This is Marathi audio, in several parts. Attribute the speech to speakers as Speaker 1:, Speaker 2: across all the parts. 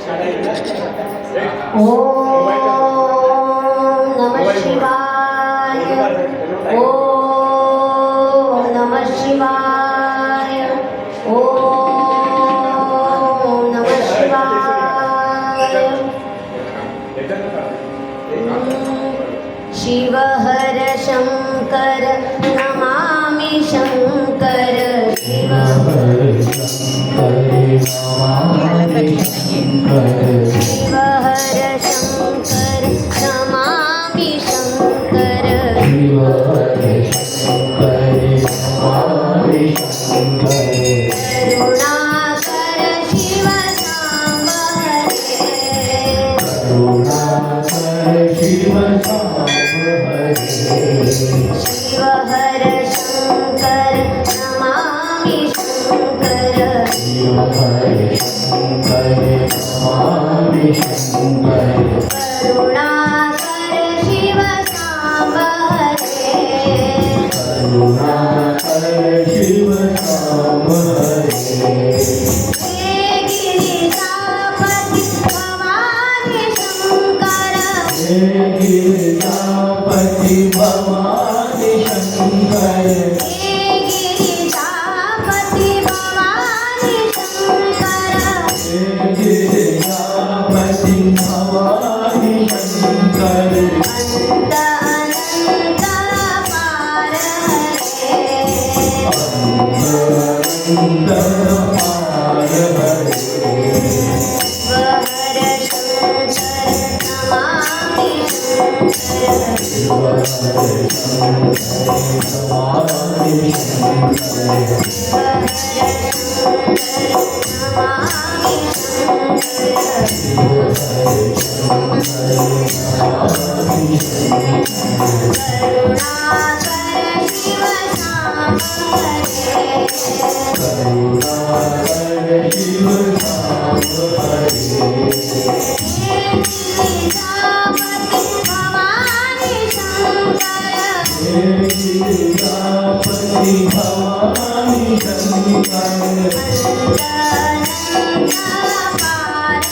Speaker 1: नमः शिवाय. ओम नमः शिवाय. ओम नमः शिवाय. शिव हर शंकर नमामि शंकर. शिव हर शिव हर शंकर नमामि शंकर. करुणाकर शिव सांब हरे. शिव हर शंकर नमामि शंकर. करुणाकर शिव सांब हे गिरिजापति भवानी शंकर. हे गिरिजापति भवानी शंकर. हे गिरिजापति भवानी शंकर. हे गिरिजापति भवानी शंकर. अनंत अनंत पार हरे. हर शंकर नमामि करुणाकर शिव सांब हे गिरिजापति भवानी शंकर. हे गिरिजापति भवानी शंकर. अनंत पार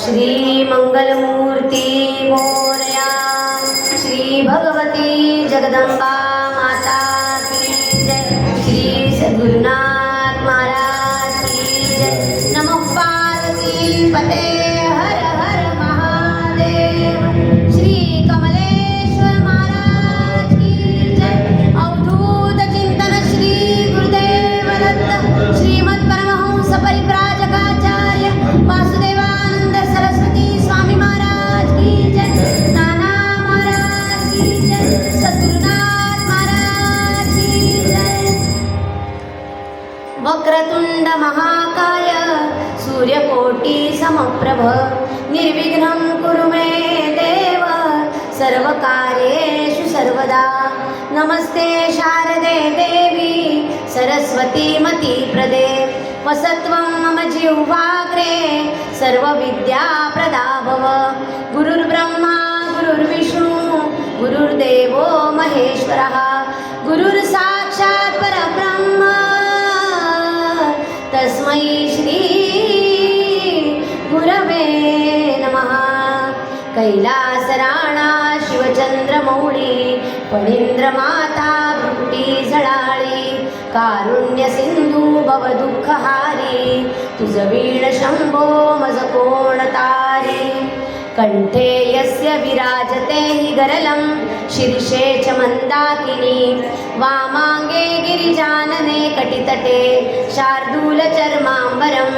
Speaker 1: श्री मंगलमूर्ती मोरया. श्री भगवती जगदंबा माता की जय. श्री सद्गुरुनाथ महाराज की जय. नमो पार्वती पते हर हर महादेव. श्री कमलेश्वर महाराज की जय. अवधूत चिंतन श्री गुरुदेव दत्त श्रीमद परमहंस परिव्राजकाचार्य वासुदेवानंद सरस्वती स्वामी महाराज की जय. नाना महाराज की जय. सद्गुरुनाथ महाराज की जय. वक्रतुंड महाकाय सूर्यकोटि कोटि समप्रभ निर्विघ्नं कुरु मे देव सर्वकार्येषु सर्वदा नमस्ते शारदे देवी सरस्वती मतिप्रदे वसत्वं मम जिह्वाग्रे सर्वविद्याप्रदा भव गुरुर्ब्रह्मा गुरुर्विष्णु गुरुर्देवो महेश्वरः गुरुर्साक्षात् परब्रह्म तस्मै श्री गुरवे नमः कैलासराणा शिवचंद्रमौळी फणींद्रमाता भ्रुकुटी झळाळी कारुण्य सिंधू भवदुःखहारी तुझ वीण शंभो मज कोण तारी कंठे यस्य विराजते हि गरलं शीर्षे च मंदाकिनी वामांगे गिरिजानने कटितटे शार्दूलचर्माम्बरं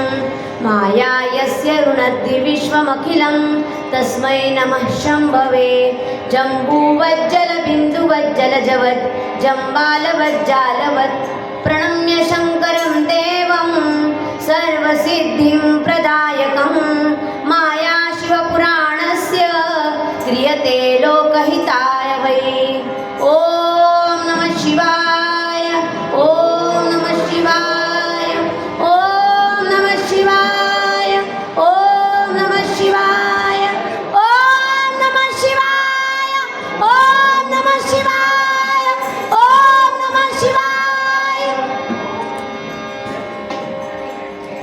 Speaker 1: माया यस्य रुणद्धि विश्वमखिलं तस्मै नमः शम्भवे जम्बूवज्जलबिन्दुवज्जलजवत् जम्बालवज्जालवत् प्रणम्य शङ्करं देवं सर्वसिद्धिं प्रदायकं माया शिवपुराणस्य क्रियते लो